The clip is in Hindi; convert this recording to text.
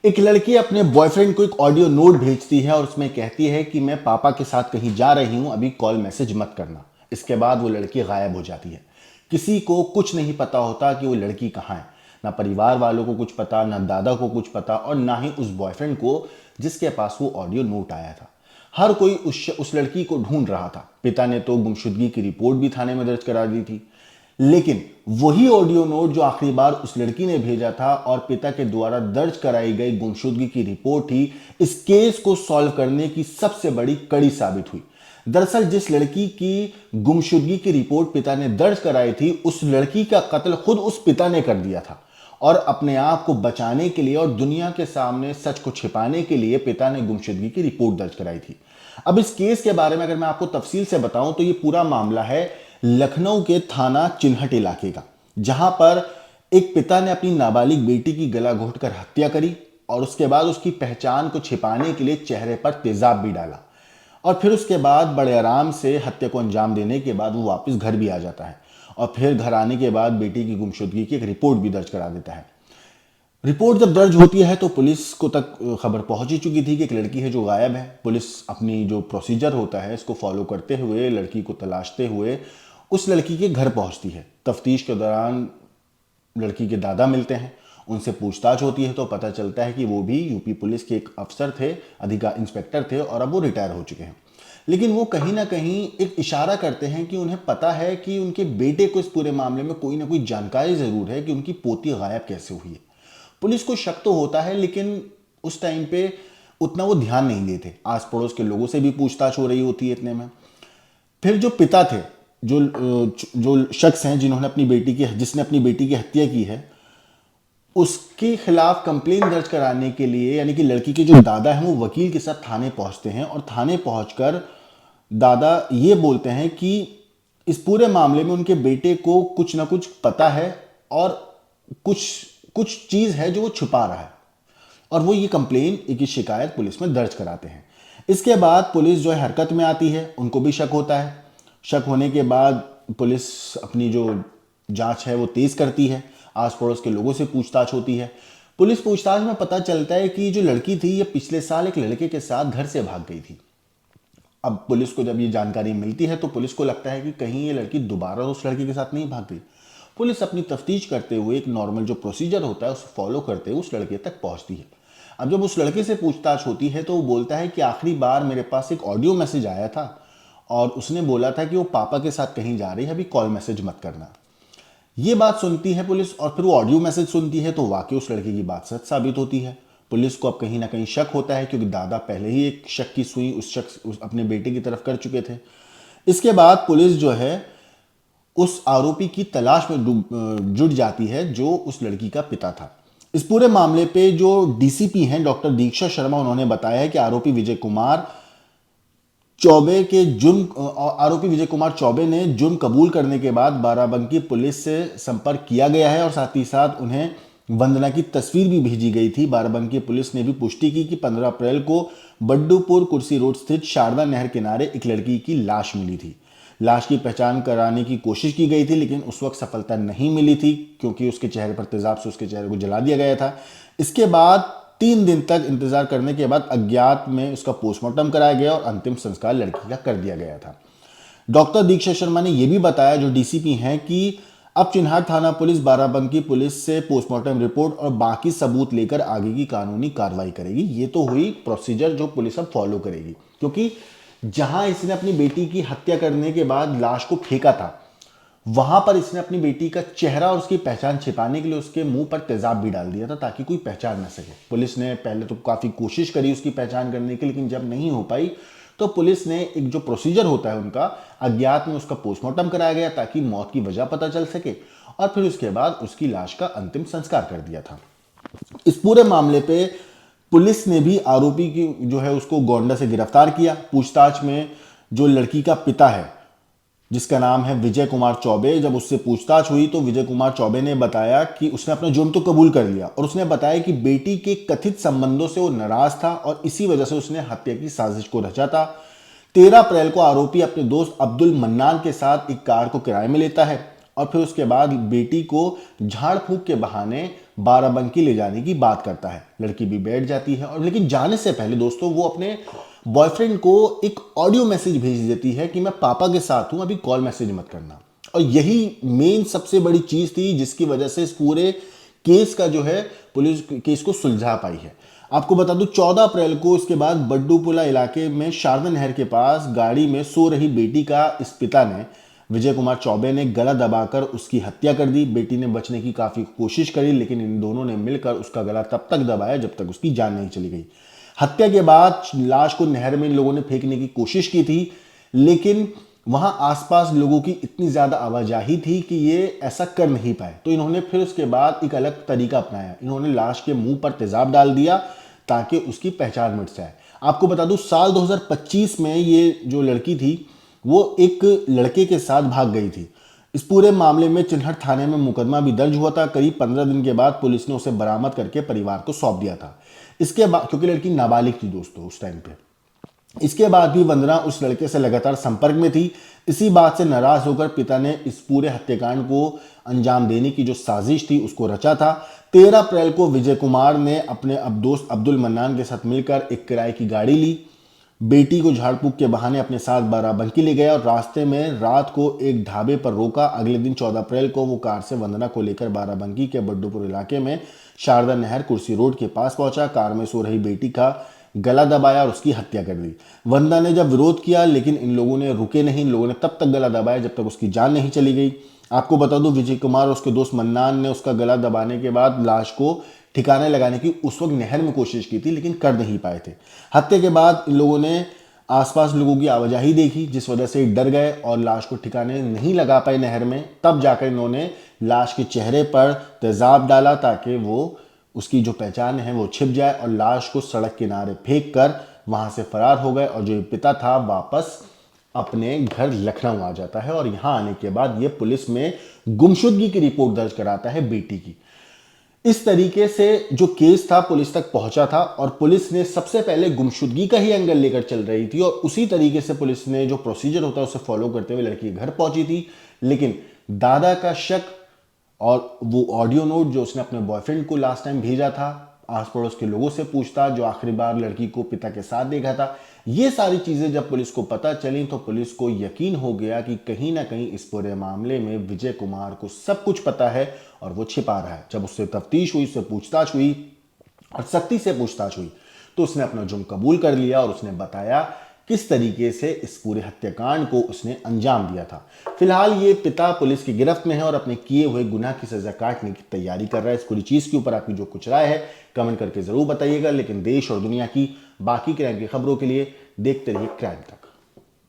एक लड़की अपने बॉयफ्रेंड को एक ऑडियो नोट भेजती है और उसमें कहती है कि मैं पापा के साथ कहीं जा रही हूं, अभी कॉल मैसेज मत करना। इसके बाद वो लड़की गायब हो जाती है। किसी को कुछ नहीं पता होता कि वो लड़की कहाँ है। ना परिवार वालों को कुछ पता, ना दादा को कुछ पता, और ना ही उस बॉयफ्रेंड को जिसके पास वो ऑडियो नोट आया था। हर कोई उस लड़की को ढूंढ रहा था। पिता ने तो गुमशुदगी की रिपोर्ट भी थाने में दर्ज करा दी थी, लेकिन वही ऑडियो नोट जो आखिरी बार उस लड़की ने भेजा था और पिता के द्वारा दर्ज कराई गई गुमशुदगी की रिपोर्ट ही इस केस को सॉल्व करने की सबसे बड़ी कड़ी साबित हुई। दरअसल जिस लड़की की गुमशुदगी की रिपोर्ट पिता ने दर्ज कराई थी, उस लड़की का कत्ल खुद उस पिता ने कर दिया था, और अपने आप को बचाने के लिए और दुनिया के सामने सच को छिपाने के लिए पिता ने गुमशुदगी की रिपोर्ट दर्ज कराई थी। अब इस केस के बारे में अगर मैं आपको तफसील से बताऊं तो ये पूरा मामला है लखनऊ के थाना चिन्हट इलाके का, जहां पर एक पिता ने अपनी नाबालिग बेटी की गला घोंटकर हत्या करी और उसके बाद उसकी पहचान को छिपाने के लिए चेहरे पर तेजाब भी डाला, और फिर उसके बाद बड़े आराम से हत्या को अंजाम देने के बाद वो वापस घर भी आ जाता है और फिर घर आने के बाद बेटी की गुमशुदगी की एक रिपोर्ट भी दर्ज करा देता है। रिपोर्ट जब दर्ज होती है तो पुलिस को तक खबर पहुंच ही चुकी थी कि एक लड़की है जो गायब है। पुलिस अपनी जो प्रोसीजर होता है इसको फॉलो करते हुए लड़की को तलाशते हुए उस लड़की के घर पहुंचती है। तफ्तीश के दौरान लड़की के दादा मिलते हैं, उनसे पूछताछ होती है तो पता चलता है कि वो भी यूपी पुलिस के एक अफसर थे, अधिकारी इंस्पेक्टर थे, और अब वो रिटायर हो चुके हैं। लेकिन वो कहीं ना कहीं एक इशारा करते हैं कि उन्हें पता है कि उनके बेटे को इस पूरे मामले में कोई ना कोई जानकारी जरूर है कि उनकी पोती गायब कैसे हुई है। पुलिस को शक तो होता है, लेकिन उस टाइम पे उतना वो ध्यान नहीं देते। आस पड़ोस के लोगों से भी पूछताछ हो रही होती है इतने में। फिर जो पिता थे, जो जो शख्स हैं जिसने अपनी बेटी की हत्या की है, उसके खिलाफ कंप्लेन दर्ज कराने के लिए, यानी कि लड़की के जो दादा हैं वो वकील के साथ थाने पहुंचते हैं और थाने पहुंचकर दादा ये बोलते हैं कि इस पूरे मामले में उनके बेटे को कुछ ना कुछ पता है और कुछ कुछ चीज है जो वो छुपा रहा है, और वो ये कंप्लेन, एक शिकायत पुलिस में दर्ज कराते हैं। इसके बाद पुलिस जो है हरकत में आती है, उनको भी शक होता है। शक होने के बाद पुलिस अपनी जो जांच है वो तेज करती है, आस पड़ोस के लोगों से पूछताछ होती है। पुलिस पूछताछ में पता चलता है कि जो लड़की थी ये पिछले साल एक लड़के के साथ घर से भाग गई थी। अब पुलिस को जब ये जानकारी मिलती है तो पुलिस को लगता है कि कहीं ये लड़की दोबारा उस लड़के के साथ नहीं भाग गई। पुलिस अपनी तफ्तीश करते हुए एक नॉर्मल जो प्रोसीजर होता है उसे फॉलो करते हुए उस लड़के तक पहुंचती है। अब जब उस लड़के से पूछताछ होती है तो वो बोलता है कि आखिरी बार मेरे पास एक ऑडियो मैसेज आया था और उसने बोला था कि वो पापा के साथ कहीं जा रही है, अभी कॉल मैसेज मत करना। ये बात सुनती है पुलिस और फिर वो ऑडियो मैसेज सुनती है तो वाकई उस लड़के की बात सच साबित होती है। पुलिस को अब कहीं ना कहीं शक होता है, क्योंकि दादा पहले ही एक शक की सुई अपने बेटे की तरफ कर चुके थे। इसके बाद पुलिस जो है उस आरोपी की तलाश में जुट जाती है जो उस लड़की का पिता था। इस पूरे मामले पे जो डीसीपी हैं डॉक्टर दीक्षा शर्मा, उन्होंने बताया है कि आरोपी विजय कुमार चौबे ने जुर्म कबूल करने के बाद बाराबंकी पुलिस से संपर्क किया गया है और साथ ही साथ उन्हें वंदना की तस्वीर भी भेजी गई थी। बाराबंकी पुलिस ने भी पुष्टि की कि 15 अप्रैल को बड्डूपुर कुर्सी रोड स्थित शारदा नहर किनारे एक लड़की की लाश मिली थी। लाश की पहचान कराने की कोशिश की गई थी, लेकिन उस वक्त सफलता नहीं मिली थी क्योंकि उसके चेहरे पर तेजाब से उसके चेहरे को जला दिया गया था। इसके बाद 3 दिन तक इंतजार करने के बाद अज्ञात में उसका पोस्टमार्टम कराया गया और अंतिम संस्कार लड़की का कर दिया गया था। डॉक्टर दीक्षा शर्मा ने यह भी बताया, जो डीसीपी हैं, कि अब चिन्हाट थाना पुलिस बाराबंकी पुलिस से पोस्टमार्टम रिपोर्ट और बाकी सबूत लेकर आगे की कानूनी कार्रवाई करेगी। ये तो हुई प्रोसीजर जो पुलिस अब फॉलो करेगी, क्योंकि जहां इसने अपनी बेटी की हत्या करने के बाद लाश को फेंका था वहां पर इसने अपनी बेटी का चेहरा और उसकी पहचान छिपाने के लिए उसके मुंह पर तेजाब भी डाल दिया था ताकि कोई पहचान न सके। पुलिस ने पहले तो काफी कोशिश करी उसकी पहचान करने की, लेकिन जब नहीं हो पाई तो पुलिस ने एक जो प्रोसीजर होता है उनका, अज्ञात में उसका पोस्टमार्टम कराया गया ताकि मौत की वजह पता चल सके, और फिर उसके बाद उसकी लाश का अंतिम संस्कार कर दिया था। इस पूरे मामले पे पुलिस ने भी आरोपी की जो है उसको गोंडा से गिरफ्तार किया। पूछताछ में जो लड़की का पिता है जिसका नाम है विजय कुमार चौबे, जब उससे पूछताछ हुई तो विजय कुमार चौबे ने बताया कि उसने अपना जुर्म तो कबूल कर लिया और उसने बताया कि बेटी के कथित संबंधों से वो नाराज था और इसी वजह से उसने हत्या की साजिश को रचा था। 13 अप्रैल को आरोपी अपने दोस्त अब्दुल मन्नान के साथ एक कार को किराए में लेता है और फिर उसके बाद बेटी को झाड़ फूंक के बहाने बाराबंकी ले जाने की बात करता है। लड़की भी बैठ जाती है और लेकिन जाने से पहले दोस्तों वो अपने बॉयफ्रेंड को एक ऑडियो मैसेज भेज देती है कि मैं पापा के साथ हूं, अभी कॉल मैसेज मत करना। और यही मेन सबसे बड़ी चीज थी जिसकी वजह से इस पूरे केस का जो है पुलिस केस को सुलझा पाई है। आपको बता दूं 14 अप्रैल को इसके बाद बड्डूपुला इलाके में शारदा नहर के पास गाड़ी में सो रही बेटी का इस पिता ने विजय कुमार चौबे ने गला दबाकर उसकी हत्या कर दी। बेटी ने बचने की काफी कोशिश करी लेकिन इन दोनों ने मिलकर उसका गला तब तक दबाया जब तक उसकी जान नहीं चली गई। हत्या के बाद लाश को नहर में इन लोगों ने फेंकने की कोशिश की थी लेकिन वहां आसपास लोगों की इतनी ज्यादा आवाजाही थी कि ये ऐसा कर नहीं पाए। तो इन्होंने फिर उसके बाद एक अलग तरीका अपनाया। इन्होंने लाश के मुंह पर तेजाब डाल दिया ताकि उसकी पहचान मिट जाए। आपको बता दूं साल 2025 में ये जो लड़की थी वो एक लड़के के साथ भाग गई थी। इस पूरे मामले में चिन्हट थाने में मुकदमा भी दर्ज हुआ था। करीब 15 दिन के बाद पुलिस ने उसे बरामद करके परिवार को सौंप दिया था। इसके बाद क्योंकि लड़की नाबालिग थी दोस्तों उस टाइम पे, इसके बाद भी वंदना उस लड़के से लगातार संपर्क में थी। इसी बात से नाराज होकर पिता ने इस पूरे हत्याकांड को अंजाम देने की जो साजिश थी उसको रचा था। 13 अप्रैल को विजय कुमार ने अपने अब दोस्त अब्दुल मन्नान के साथ मिलकर एक किराए की गाड़ी ली, बेटी को झाड़ फूक के बहाने अपने साथ बाराबंकी ले गया और रास्ते में रात को एक ढाबे पर रोका। अगले दिन 14 अप्रैल को वो कार से वंदना को लेकर बाराबंकी के बड्डूपुर इलाके में शारदा नहर कुर्सी रोड के पास पहुंचा। कार में सो रही बेटी का गला दबाया और उसकी हत्या कर दी। वंदना ने जब विरोध किया लेकिन इन लोगों ने रुके नहीं। इन लोगों ने तब तक गला दबाया जब तक उसकी जान नहीं चली गई। आपको बता दूं विजय कुमार और उसके दोस्त मन्नान ने उसका गला दबाने के बाद लाश को ठिकाने लगाने की उस वक्त नहर में कोशिश की थी लेकिन कर नहीं पाए थे। हत्या के बाद इन लोगों ने आसपास लोगों की आवाजाही देखी जिस वजह से डर गए और लाश को ठिकाने नहीं लगा पाए नहर में। तब जाकर इन्होंने लाश के चेहरे पर तेजाब डाला ताकि वो उसकी जो पहचान है वो छिप जाए और लाश को सड़क किनारे फेंक कर वहां से फरार हो गए। और जो पिता था वापस अपने घर लखनऊ आ जाता है और यहां आने के बाद ये पुलिस में गुमशुदगी की रिपोर्ट दर्ज कराता है बेटी की। इस तरीके से जो केस था पुलिस तक पहुंचा था और पुलिस ने सबसे पहले गुमशुदगी का ही एंगल लेकर चल रही थी और उसी तरीके से पुलिस ने जो प्रोसीजर होता है उसे फॉलो करते हुए लड़की के घर पहुंची थी। लेकिन दादा का शक और वो ऑडियो नोट जो उसने अपने बॉयफ्रेंड को लास्ट टाइम भेजा था, आस पड़ोस के लोगों से पूछता जो आखिरी बार लड़की को पिता के साथ देखा था, ये सारी चीजें जब पुलिस को पता चली तो पुलिस को यकीन हो गया कि कहीं ना कहीं इस पूरे मामले में विजय कुमार को सब कुछ पता है और वो छिपा रहा है। जब उससे तफ्तीश हुई, उससे पूछताछ हुई और सख्ती से पूछताछ हुई तो उसने अपना जुर्म कबूल कर लिया और उसने बताया किस तरीके से इस पूरे हत्याकांड को उसने अंजाम दिया था। फिलहाल ये पिता पुलिस की गिरफ्त में है और अपने किए हुए गुनाह की सजा काटने की तैयारी कर रहा है। इस पूरी चीज के ऊपर आपकी जो कुछ राय है कमेंट करके जरूर बताइएगा। लेकिन देश और दुनिया की बाकी क्राइम की खबरों के लिए देखते रहिए क्राइम टाइम।